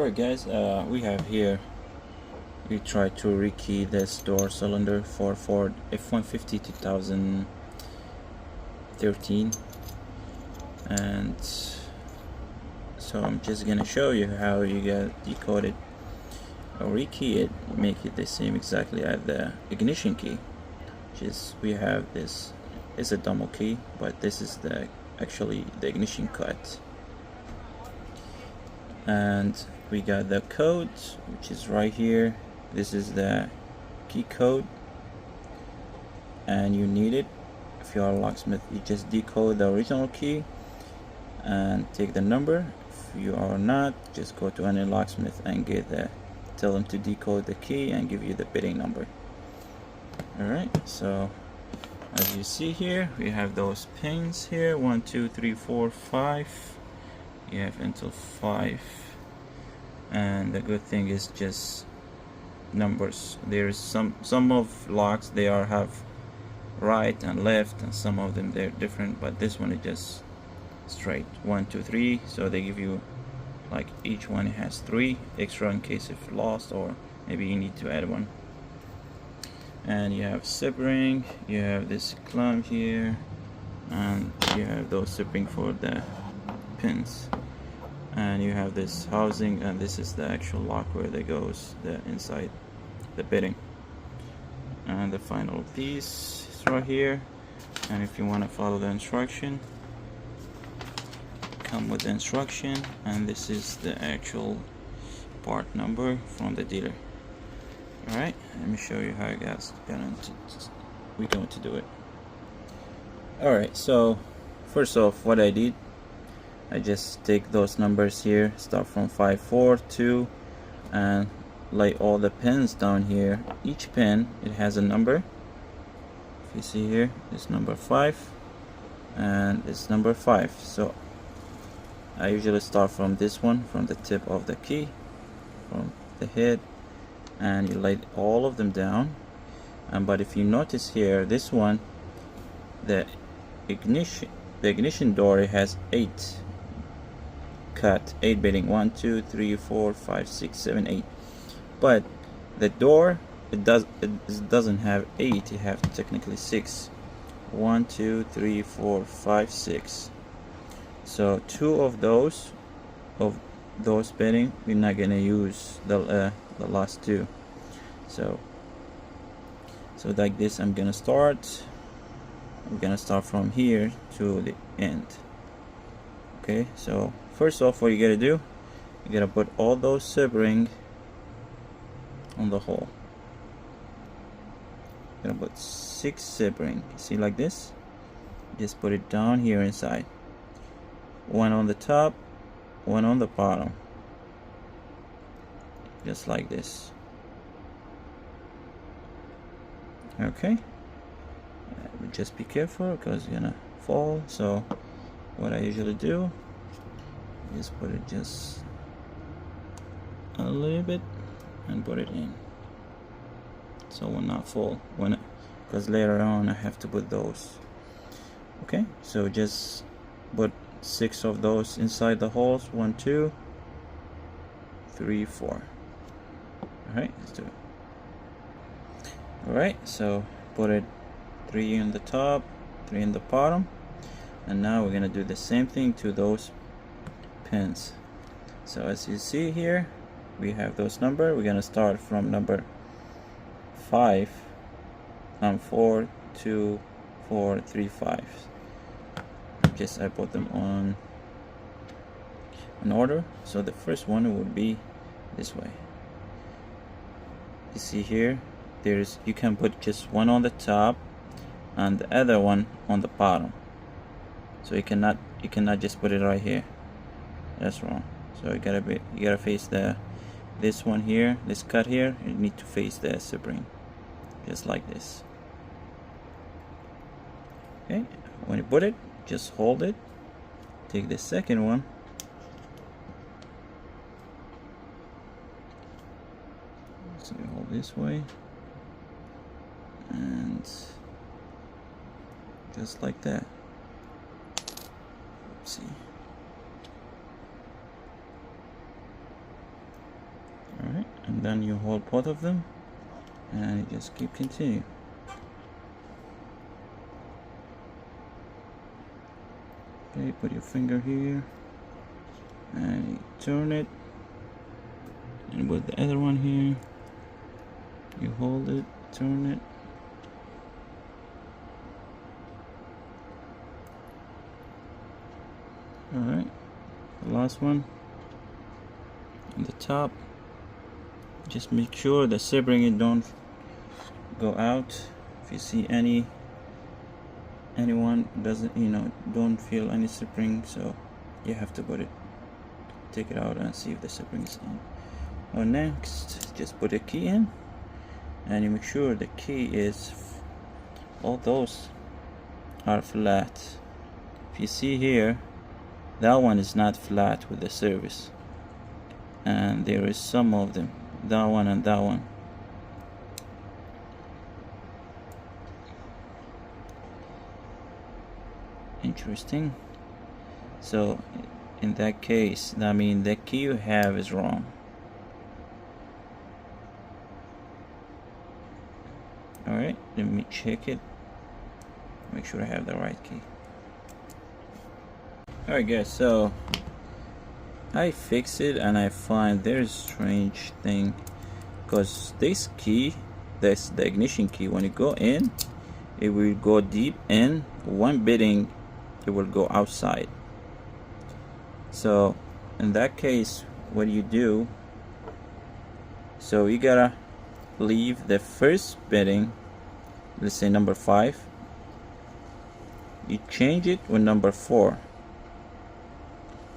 Alright guys, we have here, we try to rekey this door cylinder for Ford F-150 2013, and so I'm just gonna show you how you get decoded or rekey it, make it the same exactly as the ignition key, which is, we have this is a demo key, but this is the actually the ignition cut. And we got the code, which is right here. This is the key code, and you need it. If you are a locksmith, you just decode the original key and take the number. If you are not, just go to any locksmith and tell them to decode the key and give you the bitting number. Alright, so as you see here, we have those pins here, 1 2 3 4 5. You have until 5, and the good thing is just numbers. There's some of locks they have right and left, and some of them they're different, but this one is just straight 1 2 3. So they give you like each one has 3 extra in case if lost, or maybe you need to add one. And you have sibling, you have this clamp here, and you have those sibling for the pins, and you have this housing, and this is the actual lock where they goes the inside the bitting, and the final piece is right here. And if you want to follow the instruction, come with the instruction, and this is the actual part number from the dealer. Alright, let me show you how you guys we're going to do it. Alright, so first off, what I did, I just take those numbers here, start from 5 4 2, and lay all the pins down here. Each pin, it has a number. If you see here, it's number 5 and it's number 5. So I usually start from this one, from the tip of the key, from the head, and you lay all of them down. And but if you notice here, this one, the ignition door, it has 8 cut, 8 bitting, 1 2 3 4 5 6 7 8. But the door, it doesn't have 8, it have technically 6. 1 2 3 4 5 6. So 2 of those bitting, we're not gonna use the last 2. So like this, I'm gonna start from here to the end. Okay, so first off, what you gotta do, you gotta put all those sibling on the hole. You're gonna put 6 sibling, see, like this. Just put it down here inside, 1 on the top, 1 on the bottom, just like this. Okay, just be careful because you're gonna fall. So what I usually do is put it just a little bit and put it in, so will not fall because later on I have to put those. Okay, so just put 6 of those inside the holes, 1 2 3 4. Alright, let's do it. Alright, so put it 3 in the top, 3 in the bottom, and now we're gonna do the same thing to those pins. So as you see here, we have those number. We're gonna start from number 5 and 4 2 4 3 5. Just I put them on in order. So the first one would be this way. You see here, you can put just one on the top and the other one on the bottom. So you cannot just put it right here. That's wrong. So you gotta face this one here, this cut here. You need to face the sibling, just like this. Okay, when you put it, just hold it. Take the second one, so you hold this way, and just like that. See, and then you hold both of them and you just keep continuing. Okay, put your finger here and you turn it, and with the other one here you hold it, turn it, alright. The last one on the top, just make sure the spring don't go out. If you see anyone doesn't, don't feel any spring, so you have to take it out and see if the spring is in. Or next, just put a key in and you make sure the key is, all those are flat. If you see here, that one is not flat with the service, and there is some of them, that one and that one. Interesting. So in that case, that means the key you have is wrong. Alright, let me check it, make sure I have the right key. Alright guys, so I fix it and I find there's a strange thing, because this key, that's the ignition key, when you go in it will go deep in, one bitting it will go outside. So in that case, what you do, so you gotta leave the first bitting, let's say number 5, you change it with number 4.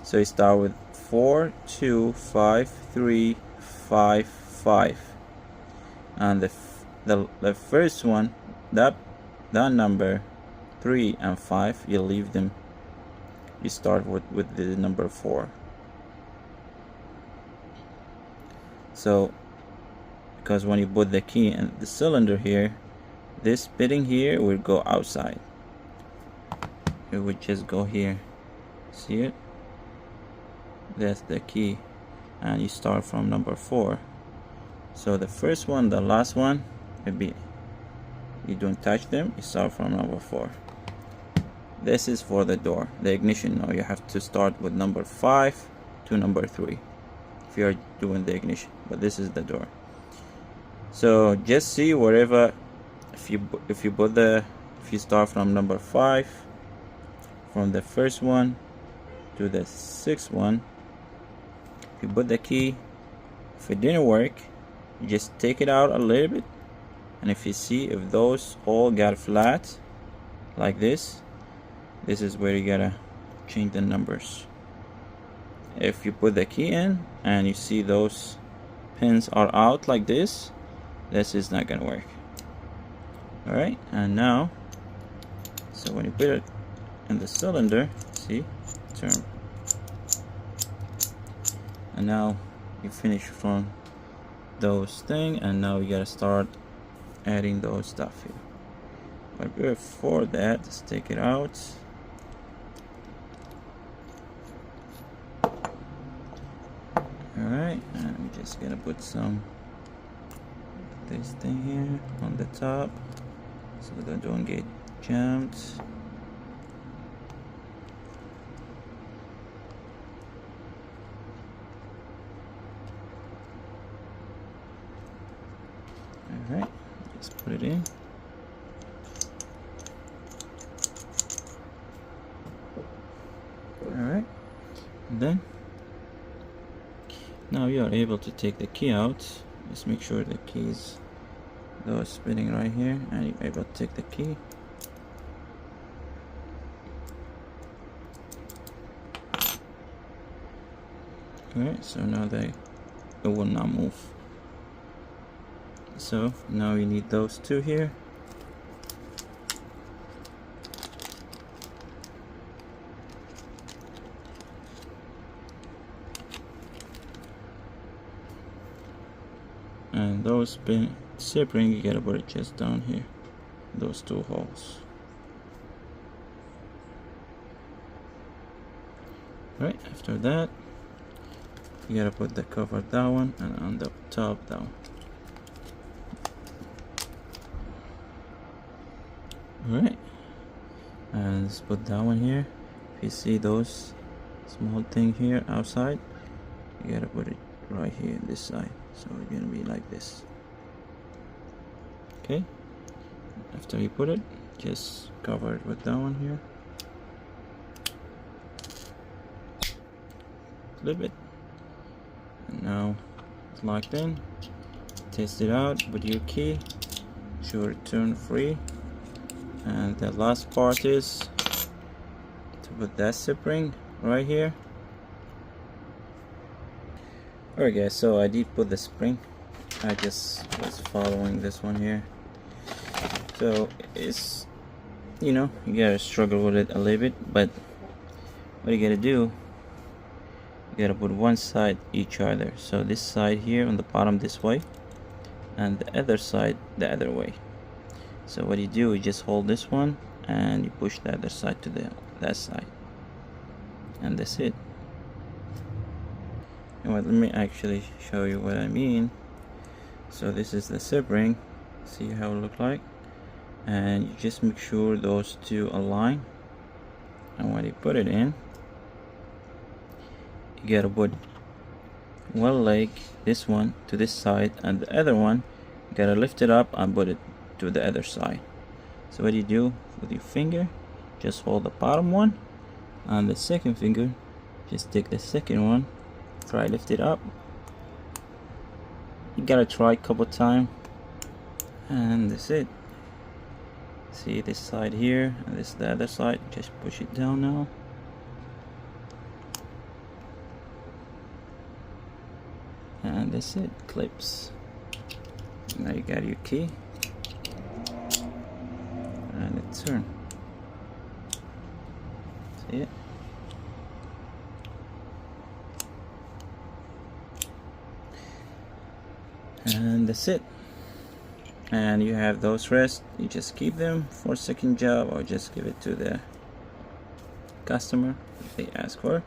So you start with 4 2 5 3 5 5, and the first one, that number 3 and 5, you leave them, you start with the number 4. So because when you put the key in the cylinder here, this bitting here will go outside, it would just go here, see it, that's the key, and you start from number 4. So the first one, the last one, maybe you don't touch them, you start from number 4. This is for the door, the ignition. Now you have to start with number 5 to number 3 if you are doing the ignition, but this is the door. So just see wherever, if you start from number 5, from the first one to the 6th one, if you put the key, if it didn't work, you just take it out a little bit, and if you see if those all got flat like this is where you gotta change the numbers. If you put the key in and you see those pins are out like this is not gonna work. Alright, and now, so when you put it in the cylinder, see, turn, and now you finish from those thing, and now you gotta start adding those stuff here. But before that, let's take it out. Alright, and we're just gonna put some this thing here on the top so they don't get jammed. Alright, just put it in. Alright, and then now you are able to take the key out. Just make sure the keys go spinning right here, and you're able to take the key. Alright, so now it will not move. So now you need those two here. And those spring, you gotta put it just down here, those two holes. Right, after that, You gotta put the cover that one, and on the top that one. Alright, and let's put that one here. If you see those small thing here outside, you gotta put it right here this side, so it's gonna be like this. Okay, after you put it, just cover it with that one here, flip it, and now it's locked in. Test it out with your key, show return free. And the last part is to put that spring right here. Alright guys, so I did put the spring. I just was following this one here. So it's, you know, you gotta struggle with it a little bit, but what you gotta do, you gotta put one side each other. So this side here on the bottom this way, and the other side the other way. So what you do, you just hold this one and you push the other side to that side, and that's it. And let me actually show you what I mean. So this is the spring, see how it look like, and you just make sure those two align. And when you put it in, you gotta put one leg, this one to this side, and the other one you gotta lift it up and put it to the other side. So what you do with your finger, just hold the bottom one, and the second finger just take the second one, try lift it up. You gotta try a couple times, and that's it. See this side here, and this the other side, just push it down now. And that's it, clips. Now you got your key, and it's turn. See it? And that's it. And you have those rest. You just keep them for a second job, or just give it to the customer if they ask for.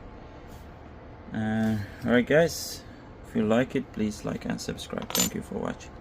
Alright guys, if you like it, please like and subscribe. Thank you for watching.